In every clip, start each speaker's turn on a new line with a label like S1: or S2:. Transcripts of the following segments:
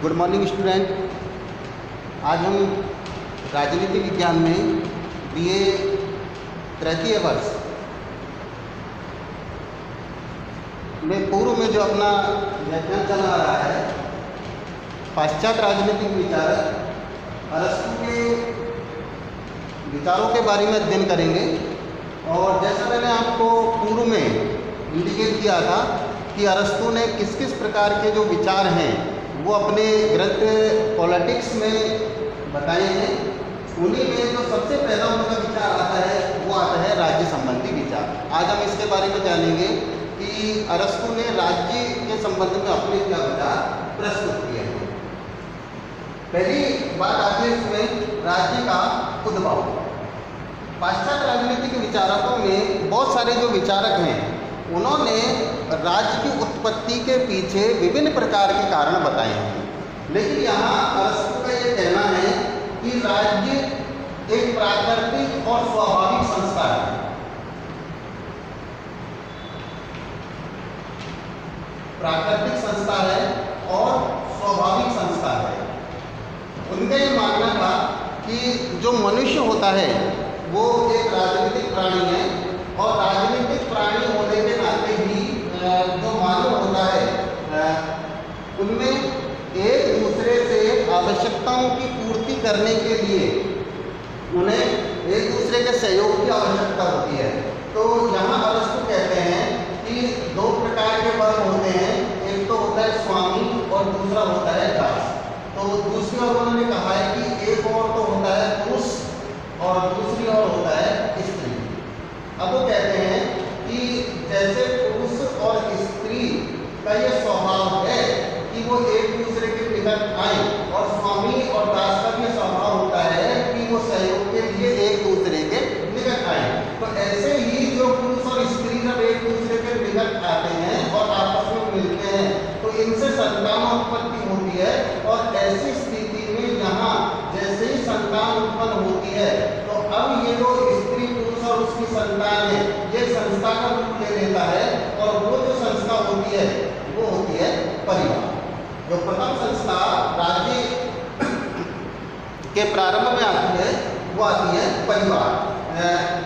S1: Good morning student. आज हम राजनीति विज्ञान में बीए तृतीय वर्ष में पूर्व में जो अपना व्याख्यान चल रहा है पाश्चात्य राजनीतिक विचारक अरस्तु के विचारों के बारे में अध्ययन करेंगे। और जैसा मैंने आपको पूर्व में इंडिकेट किया था कि अरस्तु ने किस किस प्रकार के जो विचार हैं वो अपने ग्रंथ पॉलिटिक्स में बताए हैं। उन्हीं में जो सबसे पहला उनका विचार आता है वो आता है राज्य संबंधी विचार। आज हम इसके बारे में जानेंगे कि अरस्तु ने राज्य के संबंध में अपने क्या विचार प्रस्तुत किए हैं। पहली बात आती है इसमें राज्य का उद्भव। पाश्चात्य राजनीतिक विचारकों में बहुत सारे जो विचारक हैं उन्होंने राज्य की उत्पत्ति के पीछे विभिन्न प्रकार के कारण बताए हैं, लेकिन यहाँ अरस्तु का ये कहना है कि राज्य एक प्राकृतिक और स्वाभाविक संस्था है। प्राकृतिक संस्था है और स्वाभाविक संस्था है। उनका ये मानना था कि जो मनुष्य होता है वो एक राजनीतिक प्राणी है और राजनीतिक प्राणी होने के नाते ही जो मानव होता है उनमें एक दूसरे से आवश्यकताओं की पूर्ति करने के लिए उन्हें एक दूसरे के सहयोग की आवश्यकता होती है। तो यहाँ अरस्तु कहते हैं कि दो प्रकार के वर्ग होते हैं, एक तो होता है स्वामी और दूसरा होता है दास। तो दूसरी ओर उन्होंने कहा है कि एक और तो होता है पुरुष और दूसरी ओर होता है स्त्री। अब वो कहते हैं कि जैसे पुरुष और स्त्री का ये स्वभाव है कि वो एक दूसरे के निकट आए और स्वामी और दास का भी स्वभाव होता है कि वो सहयोग के लिए एक दूसरे के निकट आए। तो ऐसे ही जो पुरुष और स्त्री जब एक दूसरे के निकट आते हैं और आपस में मिलते हैं तो इनसे संतानोत्पत्ति होती है। और ऐसी स्थिति में यहाँ जैसे ही संतान उत्पन्न होती है तो अब ये जो स्त्री पुरुष और उसकी संतान है ये संस्था का रूप ले लेता है और वो जो संस्था होती है वो होती है परिवार। जो प्रथम संस्था राज्य के प्रारंभ में आती है वो आती है परिवार।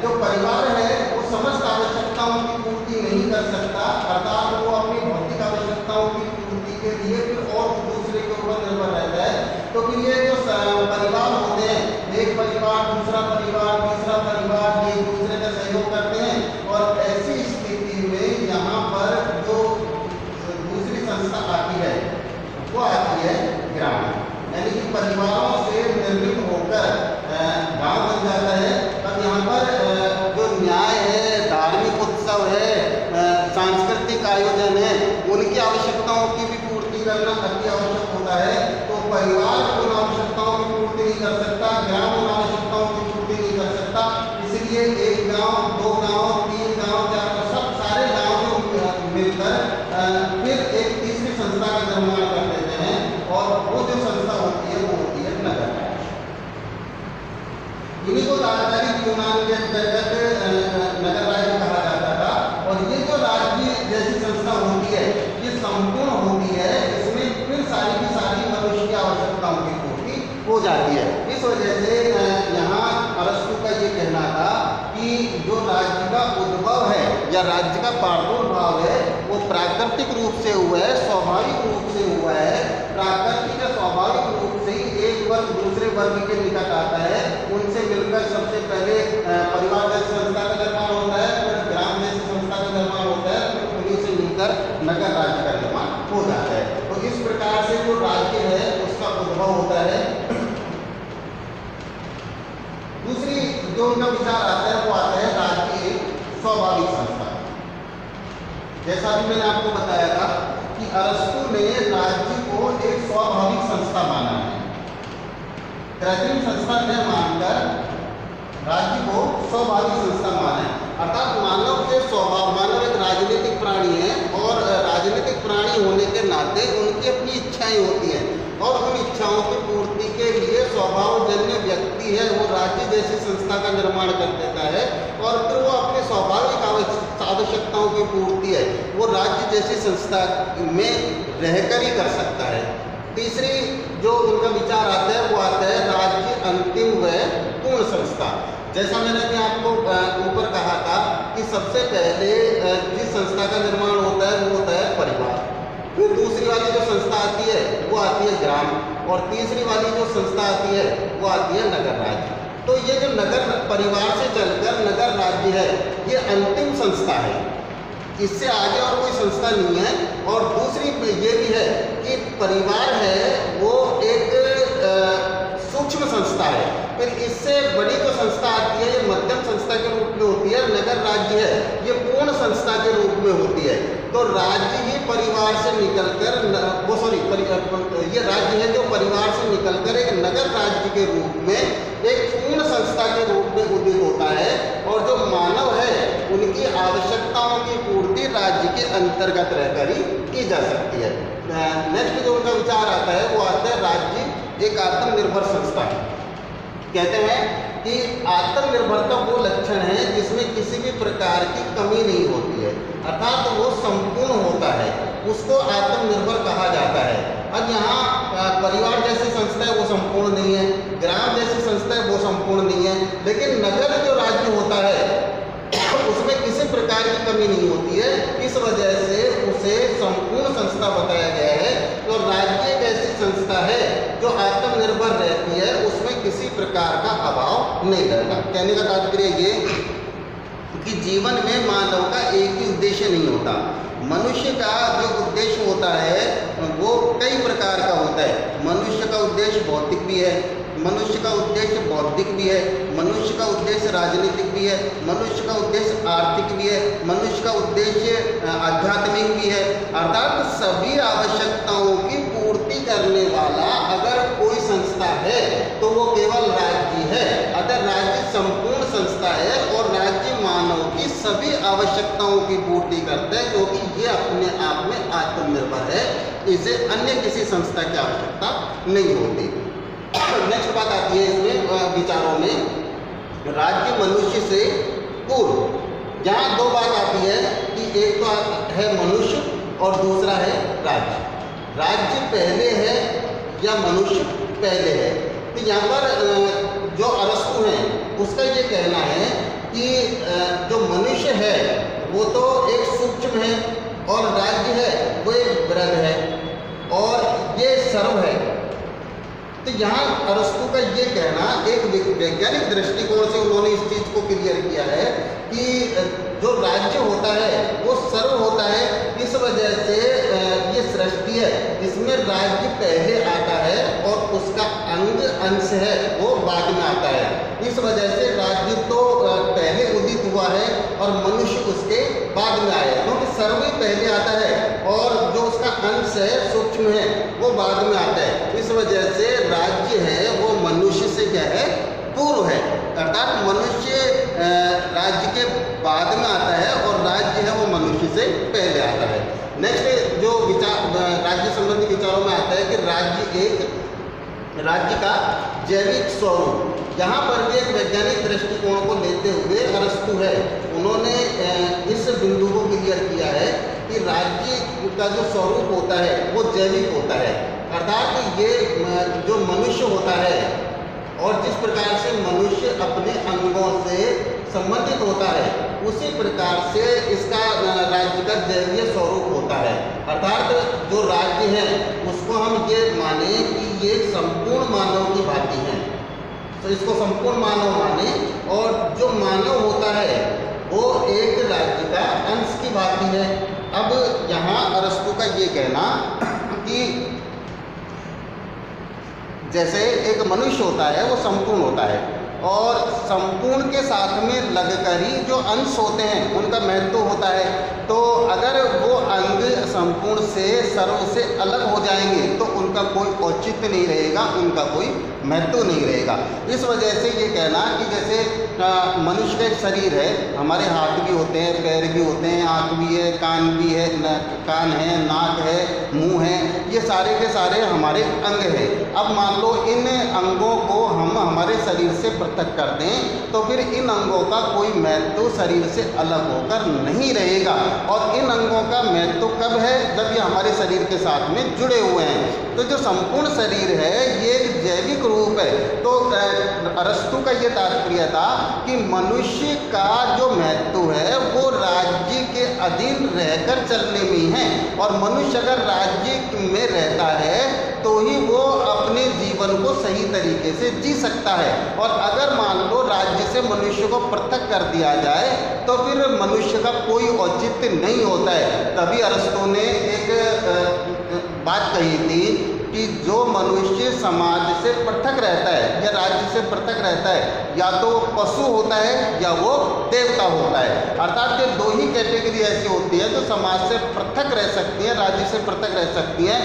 S1: जो परिवार है वो समस्त आवश्यकताओं की पूर्ति नहीं कर सकता, अर्थात वो अपनी भौतिक आवश्यकताओं की पूर्ति के लिए फिर और दूसरे के ऊपर निर्भर रहता है। तो फिर ये जो परिवार होते हैं, एक परिवार दूसरा परिवार तीसरा परिवार एक दूसरे का सहयोग करते हैं। और ऐसी स्थिति में यहाँ पर जो दूसरी संस्था आती है वो आती है ग्राम, यानी कि परिवारों से निर्मित होकर गांव बन जाता है। अब यहाँ पर जो न्याय है, धार्मिक उत्सव है, सांस्कृतिक आयोजन है, उनकी आवश्यकताओं की भी पूर्ति करना अति आवश्यक होता है। तो परिवार उन आवश्यकताओं की पूर्ति नहीं कर सकता, ग्राम उन आवश्यकताओं की पूर्ति नहीं कर सकता। इसलिए एक गांव, दो गांव, तीन गांव, चार गांव, सब सारे गांव मिलकर फिर एक तीसरी संस्था का निर्माण कर देते हैं और वो जो संस्था होती है वो होती है नगर। इन्हीं को राजनीतिक यूनान के अंतर्गत नगर राज्य कहा जाता था। और ये जो राज्य जैसी संस्था होती है ये संपूर्ण होती है, इसमें फिर सारी की सारी मनुष्य की आवश्यकताओं की पूर्ति हो जाती है। इस वजह से यहाँ अरस्तु का ये कहना था कि जो राज्य का उद्भव है या राज्य का प्रादुर्भाव है वो प्राकृतिक रूप से हुआ है, स्वाभाविक रूप से हुआ है। प्राकृतिक या स्वाभाविक रूप से ही एक वर्ग दूसरे वर्ग के निकट आता है, उनसे मिलकर सबसे पहले परिवार जैसी संस्था का निर्माण होता है, फिर ग्राम जैसी संस्था का निर्माण होता है, फिर उन्हीं से मिलकर नगर राज्य का निर्माण हो जाता है। तो इस प्रकार से जो राज्य है उसका उद्भव होता है। दूसरी जो उनका विचार आता है वो आता है राज्य एक स्वाभाविक संस्था। जैसा कि मैंने आपको बताया था कि अरस्तु ने राज्य को एक स्वाभाविक संस्था माना है, कृत्रिम संस्था न मानकर राज्य को स्वाभाविक संस्था माना है। अर्थात मानव के स्वभाव, मानव एक राजनीतिक प्राणी है और राजनीतिक प्राणी होने के नाते उनकी अपनी इच्छाएं होती हैं और उन इच्छाओं की पूर्ति के लिए स्वभावजन्य व्यक्ति है वो राज्य जैसी संस्था का निर्माण कर देता है और फिर वो अपने स्वाभाविक आवश्यकताओं की पूर्ति है वो राज्य जैसी संस्था में रहकर ही कर सकता है। तीसरी जो उनका विचार आता है वो आता है राज्य अंतिम व पूर्ण संस्था। जैसा मैंने अभी आपको ऊपर कहा था कि सबसे पहले जिस संस्था का निर्माण होता है वो होता है परिवार, फिर दूसरी वाली जो संस्था आती है वो आती है ग्राम, और तीसरी वाली जो संस्था आती है वो आती है नगर राज्य। तो ये जो नगर परिवार से चलकर नगर राज्य है ये अंतिम संस्था है, इससे आगे और कोई संस्था नहीं है। और दूसरी ये भी है कि परिवार है वो एक सूक्ष्म संस्था है, फिर इससे बड़ी जो संस्था आती है ये मध्यम संस्था के रूप में होती है, नगर राज्य है ये पूर्ण संस्था के रूप में होती है। तो राज्य ही परिवार से निकलकर ये राज्य है जो परिवार से निकलकर एक नगर राज्य के रूप में एक पूर्ण संस्था के रूप में उदित होता है, और जो मानव है उनकी आवश्यकताओं की पूर्ति राज्य के अंतर्गत रहकर ही की जा सकती है। नेक्स्ट जो उनका विचार आता है वो आता है राज्य एक आत्मनिर्भर संस्था। कहते हैं कि आत्मनिर्भरता वो लक्षण है जिसमें किसी भी प्रकार की कमी नहीं होती है, अर्थात वो संपूर्ण होता है, उसको आत्मनिर्भर कहा जाता है। अब यहाँ परिवार जैसी संस्था है वो संपूर्ण नहीं है, ग्राम जैसी संस्था है वो संपूर्ण नहीं है, लेकिन नगर जो राज्य होता है उसमें किसी प्रकार की कमी नहीं होती है, इस वजह से उसे संपूर्ण संस्था बताया गया है। तो राज्य एक ऐसी संस्था है जो आत्मनिर्भर रहती है, उसमें किसी प्रकार का अभाव नहीं रहता। कहने का तात्पर्य ये कि जीवन में मानव का एक ही उद्देश्य नहीं होता, मनुष्य का जो उद्देश्य होता है वो कई प्रकार का होता है। मनुष्य का उद्देश्य भौतिक भी है, मनुष्य का उद्देश्य बौद्धिक भी है, मनुष्य का उद्देश्य राजनीतिक भी है, मनुष्य का उद्देश्य आर्थिक भी है, मनुष्य का उद्देश्य आध्यात्मिक भी है। अर्थात सभी आवश्यकताओं की पूर्ति करने वाला अगर कोई संस्था है तो वो केवल राज्य है। अगर राज्य संपूर्ण संस्था है और राज्य मानव की सभी आवश्यकताओं की पूर्ति करता है क्योंकि ये अपने आप में आत्मनिर्भर है, इसे अन्य किसी संस्था की आवश्यकता नहीं होती। नेक्स्ट बात आती है इसमें विचारों में राज्य मनुष्य से पूर्व। यहाँ दो बात आती है कि एक तो है मनुष्य और दूसरा है राज्य। राज्य पहले है या मनुष्य पहले है? तो यहाँ पर जो अरस्तु हैं उसका ये कहना है कि जो मनुष्य है वो तो एक सूक्ष्म है और राज्य है वो एक बृहद है और ये सर्व है। तो यहाँ अरस्तु का ये कहना एक वैज्ञानिक दृष्टिकोण से उन्होंने इस चीज़ को क्लियर किया है कि जो राज्य होता है वो सर्व होता है, इस वजह से ये सृष्टि है इसमें राज्य पहले आता है और उसका अंग अंश है वो बाद में आता है। इस वजह से राज्य तो पहले उदित हुआ है और मनुष्य उसके बाद में आया, क्योंकि सर्व ही पहले आता है और जो उसका अंश है सूक्ष्म है वो बाद में आता है। इस वजह से राज्य है वो मनुष्य से क्या है पूर्व है, अर्थात मनुष्य राज्य के बाद में आता है और राज्य है वो मनुष्य से पहले आता है। नेक्स्ट जो विचार राज्य संबंधी विचारों में आता है कि राज्य का जैविक स्वरूप। यहाँ पर भी एक वैज्ञानिक दृष्टिकोण को लेते हुए अरस्तु है उन्होंने इस बिंदु को क्लियर किया है कि राज्य का जो स्वरूप होता है वो जैविक होता है, अर्थात ये जो मनुष्य होता है और जिस प्रकार से मनुष्य अपने अंगों से संबंधित होता है उसी प्रकार से इसका राज्य का जैवीय स्वरूप होता है। अर्थात जो राज्य है उसको हम ये माने कि ये संपूर्ण मानव की भांति है, तो इसको संपूर्ण मानव माने, और जो मानव होता है वो एक राज्य का अंश की भांति है। अब यहाँ अरस्तु का ये कहना कि जैसे एक मनुष्य होता है वो संपूर्ण होता है और संपूर्ण के साथ में लगकर ही जो अंश होते हैं उनका महत्व होता है, तो अगर वो अंग संपूर्ण से सर्व से अलग हो जाएंगे तो उनका कोई औचित्य नहीं रहेगा, उनका कोई महत्व नहीं रहेगा। इस वजह से ये कहना कि जैसे मनुष्य का एक शरीर है, हमारे हाथ भी होते हैं, पैर भी होते हैं, आँख भी है, कान भी है, कान है, नाक है, मुंह है, ये सारे के सारे हमारे अंग हैं। अब मान लो इन अंगों को हम हमारे शरीर से पृथक कर दें तो फिर इन अंगों का कोई महत्व शरीर से अलग होकर नहीं रहेगा। और इन अंगों का महत्व कब है? जब ये हमारे शरीर के साथ में जुड़े हुए हैं। तो जो संपूर्ण शरीर है ये एक जैविक रूप है। तो अरस्तु का ये तात्पर्य था कि मनुष्य का जो महत्व है वो राज्य के अधीन रहकर चलने में है, और मनुष्य अगर राज्य में रहता है तो ही वो अपने जीवन को सही तरीके से जी सकता है। और अगर मान लो राज्य से मनुष्य को पृथक कर दिया जाए तो फिर मनुष्य का कोई औचित्य नहीं होता है। तभी अरस्तु ने एक बात कही थी कि जो मनुष्य समाज से पृथक रहता है या राज्य से पृथक रहता है, या तो वो पशु होता है या वो देवता होता है। अर्थात ये दो ही कैटेगरी ऐसी होती है जो समाज से पृथक रह सकती है, राज्य से पृथक रह सकती है।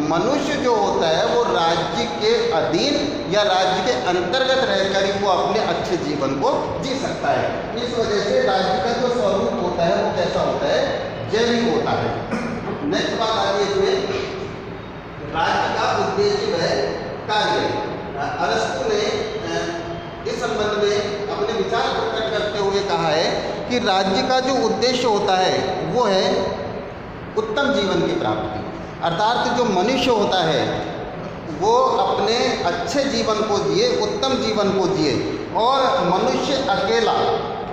S1: मनुष्य जो होता है वो राज्य के अधीन या राज्य के अंतर्गत रहकर ही वो अपने अच्छे जीवन को जी सकता है। इस वजह से राज्य का जो स्वरूप होता है वो कैसा होता है? जैविक होता है। नेक्स्ट बात आ रही है इसमें, राज्य का उद्देश्य है कार्य। अरस्तु ने इस संबंध में अपने विचार प्रकट करते हुए कहा है कि राज्य का जो उद्देश्य होता है वो है उत्तम जीवन की प्राप्ति। अर्थात जो मनुष्य होता है वो अपने अच्छे जीवन को जिए, उत्तम जीवन को जिए। और मनुष्य अकेला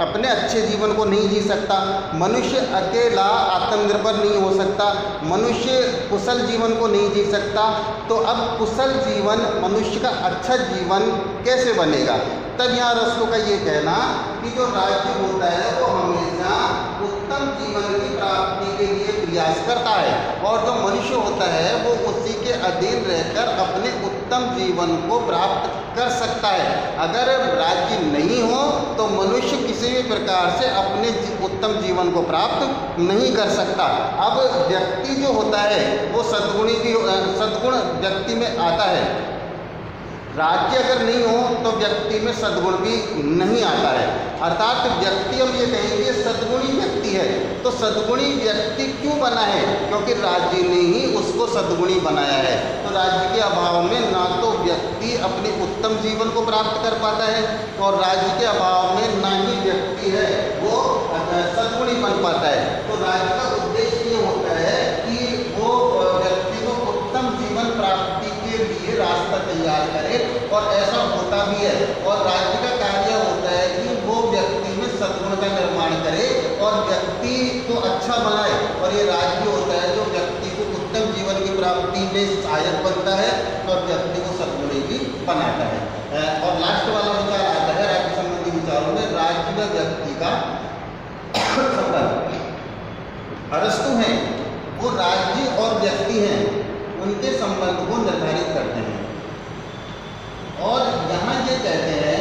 S1: अपने अच्छे जीवन को नहीं जी सकता, मनुष्य अकेला आत्मनिर्भर नहीं हो सकता, मनुष्य कुशल जीवन को नहीं जी सकता। तो अब कुशल जीवन, मनुष्य का अच्छा जीवन कैसे बनेगा? तब यहाँ अरस्तु का ये कहना कि जो राज्य होता है वो हमेशा उत्तम जीवन की प्राप्ति के लिए प्रयास करता है, और जो मनुष्य होता है वो उसी के अधीन रहकर अपने उत्तम जीवन को प्राप्त कर सकता है। अगर राज्य नहीं हो तो मनुष्य किसी भी प्रकार से अपने उत्तम जीवन को प्राप्त नहीं कर सकता। अब व्यक्ति जो होता है वो सद्गुण व्यक्ति में आता है। राज्य अगर नहीं हो तो व्यक्ति में सद्गुण भी नहीं आता है। अर्थात व्यक्ति, हम ये कहेंगे सद्गुणी व्यक्ति है। तो सद्गुणी व्यक्ति क्यों बना है? क्योंकि राज्य ने ही उसको सद्गुणी बनाया है। तो राज्य के अभाव में ना तो व्यक्ति अपने उत्तम जीवन को प्राप्त कर पाता है, और राज्य के अभाव में ना ही व्यक्ति है वो सद्गुणी बन पाता है। तो राज्य का उद्देश्य ये होता है कि वो व्यक्ति को उत्तम जीवन प्राप्ति के लिए रास्ता तैयार करे, और ऐसा होता भी है। और राज्य का कार्य होता है कि वो व्यक्ति में सद्गुण का निर्माण करे और व्यक्ति को अच्छा बनाए। और ये राज्य होता है जो व्यक्ति को उत्तम जीवन की प्राप्ति में सहायक बनता है और व्यक्ति को सद्गुणी भी बनाता है। और लास्ट वाला विचार आता है राज्य संबंधी विचारों में, राज्य व व्यक्ति का संबंध। अरस्तु हैं वो राज्य और व्यक्ति हैं, उनके संबंध को निर्धारित करते हैं। और यहाँ ये कहते हैं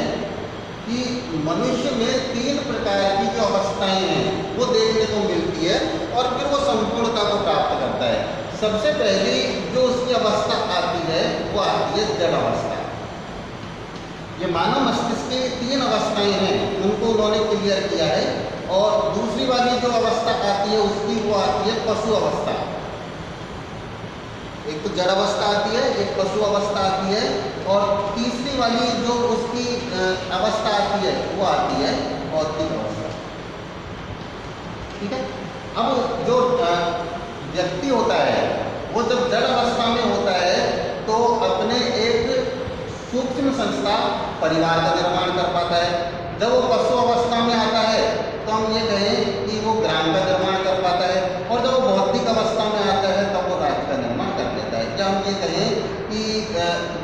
S1: कि मनुष्य में 3 प्रकार की जो अवस्थाएं हैं वो देखने को मिलती है, और फिर वो संपूर्णता को प्राप्त करता है। सबसे पहली जो उसकी अवस्था आती है वो आती है जड़ अवस्था। ये मानव मस्तिष्क की 3 अवस्थाएं हैं, उनको उन्होंने क्लियर किया है। और दूसरी वाली जो अवस्था आती है उसकी वो आती है पशु अवस्था। एक तो जड़ अवस्था आती है, एक पशु अवस्था आती है, और तीसरी वाली जो उसकी अवस्था आती है वो आती है भौतिक अवस्था। ठीक है। अब जो व्यक्ति होता है वो जब जड़ अवस्था में होता है तो अपने एक सूक्ष्म संस्था परिवार का निर्माण कर पाता है। जब वो पशु अवस्था में आता है तो हम ये कहें कि वो ग्राम का निर्माण कर पाता है, और जब वो भौतिक अवस्था में आता है तब वो राज्य का निर्माण कर लेता है। या हम ये कहें कि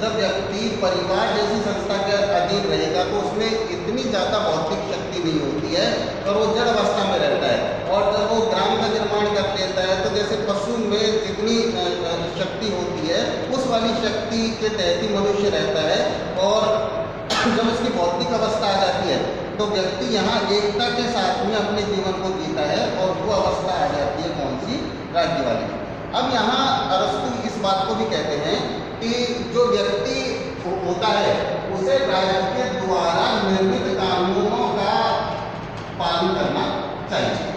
S1: जब व्यक्ति परिवार जैसी संस्था के अधीन रहेगा तो उसमें इतनी ज़्यादा भौतिक शक्ति नहीं होती है और वो जड़ अवस्था में रहता है। और जब वो ग्राम का निर्माण कर लेता है तो जैसे पशु में जितनी शक्ति होती है उस वाली शक्ति के तहत ही मनुष्य रहता है। और जब उसकी भौतिक अवस्था आ जाती है तो व्यक्ति यहाँ एकता के साथ में अपने जीवन को जीता है, और वो अवस्था आ जाती है कौन सी? राज्य वाली। अब यहाँ अरस्तु इस बात को भी कहते हैं कि जो व्यक्ति होता है उसे राज्य के द्वारा निर्मित कानूनों पालन करना चाहिए।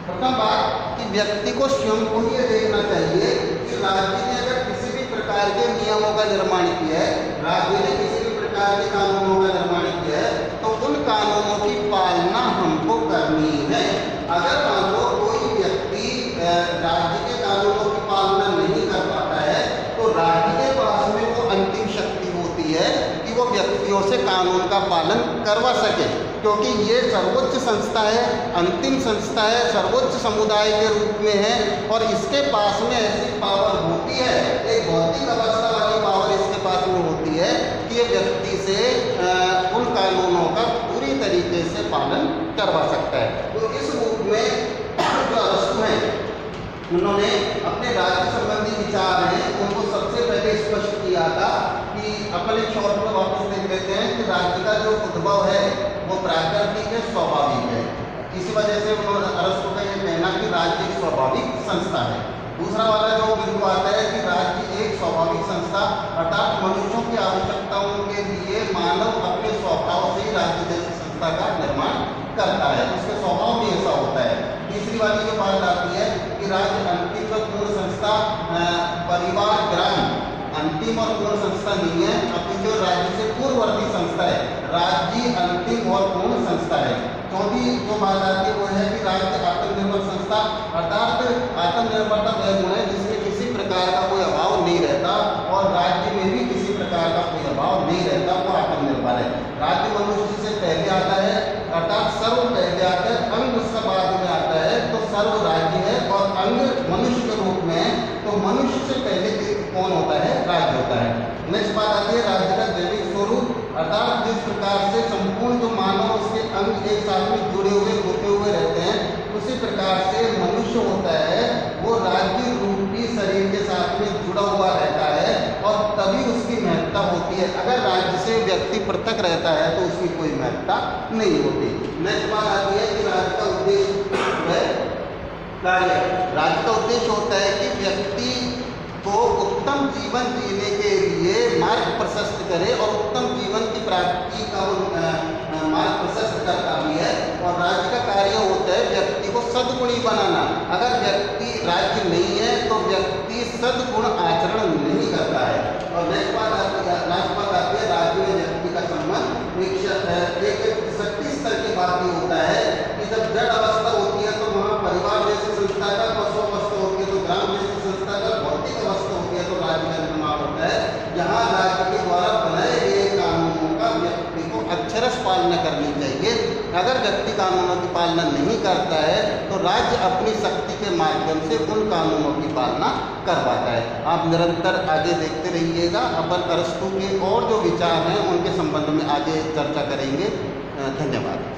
S1: प्रथम बात कि व्यक्ति को स्वयं को ही ये देखना चाहिए कि राज्य ने अगर किसी भी प्रकार के नियमों का निर्माण किया है, राज्य ने किसी भी प्रकार के कानूनों का निर्माण किया है, तो उन कानूनों की पालना हमको करनी है। अगर मान लो कोई व्यक्ति राज्य के कानूनों की पालना नहीं कर पाता है, तो राज्य के पास में वो अंतिम शक्ति होती है कि वो व्यक्तियों से कानून का पालन करवा सके, क्योंकि ये सर्वोच्च संस्था है, अंतिम संस्था है, सर्वोच्च समुदाय के रूप में है, और इसके पास में ऐसी पावर होती है, एक भौतिक अवस्था वाली पावर इसके पास में होती है कि ये व्यक्ति से उन कानूनों का पूरी तरीके से पालन करवा सकता है। तो इस रूप में जो अरस्तु हैं, उन्होंने अपने राज्य संबंधी विचार हैं उनको सबसे पहले स्पष्ट किया था कि अपने छोर पर वापस देख लेते हैं कि राज्य का जो उद्भव है वो प्राकृतिक है, स्वाभाविक है। इसी वजह से उन्होंने अरस्तु का ये कहना कि राज्य एक स्वाभाविक संस्था है। दूसरा वाला जो बिंदु आता है कि राज्य एक स्वाभाविक संस्था अर्थात मनुष्यों की आवश्यकताओं के लिए मानव अपने स्वभाव से ही राज्य जैसी संस्था का निर्माण करता है, उसके स्वभाव में ऐसा होता है। तीसरी वाली जो बात आती है कि राज्य अंतिम व पूर्ण संस्था, परिवार ग्राम अंतिम और पूर्ण संस्था नहीं है, अपनी जो राज्य से पूर्ववर्ती संस्था है, राज्य अंतिम और पूर्ण संस्था है। चौथी जो बात आती है वो है कि राज्य आत्मनिर्भर संस्था अर्थात आत्मनिर्भरता वह गुण है जिसमें किसी प्रकार का कोई अभाव नहीं रहता, और राज्य में भी किसी प्रकार का कोई अभाव नहीं रहता, वो आत्मनिर्भर है। राज्य मनुष्य से पहले आता है, अर्थात सर्व पहले आता है, अंग उसका बाद में आता है, तो सर्व राज्य है, और अंग मनुष्य के रूप में है, तो मनुष्य से पहले कौन होता है? राज्य होता है। नेक्स्ट बात आती है राज्य का जैविक स्वरूप, अर्थात जिस प्रकार से संपूर्ण जो मानव उसके अंग एक साथ में जुड़े हुए होते हुए रहते हैं, उसी प्रकार से मनुष्य होता है वो राज्य रूपी शरीर के साथ में जुड़ा हुआ रहता है, और तभी उसकी महत्ता होती है। अगर राज्य से व्यक्ति पृथक रहता है तो उसकी कोई महत्ता नहीं होती। नेक्स्ट बात आती है कि राज्य का उद्देश्य है कार्य। राज्य का उद्देश्य होता है कि व्यक्ति को उत्तम जीवन जीने के लिए मार्ग प्रशस्त करे और उत्तम जीवन की प्राप्ति का मार्ग प्रशस्त करता भी है, और राज्य का कार्य होता है व्यक्ति को सद्गुणी बनाना। अगर व्यक्ति राज्य नहीं है तो व्यक्ति सद्गुण आचरण नहीं करता है। और नेक्स्ट बात आती है राज्य में व्यक्ति का संबंध एक शक्ति स्तर की बात ही होता है कि जब जड़ अवस्था होती है तो वहाँ परिवार जैसी संस्था का, पशु अवस्था होती है तो ग्राम जैसी संस्था का, भौतिक अवस्था होती है तो राज्य का निर्माण होता है। यहाँ राज्य के द्वारा बनाए गए कानूनों का व्यक्ति को अक्षरश पालना करनी चाहिए। अगर व्यक्ति कानूनों की पालना नहीं करता है तो राज्य अपनी शक्ति के माध्यम से उन कानूनों की पालना करवाता है। आप निरंतर आगे देखते रहिएगा। अपन अरस्तु के और जो विचार हैं उनके संबंध में आगे चर्चा करेंगे। धन्यवाद।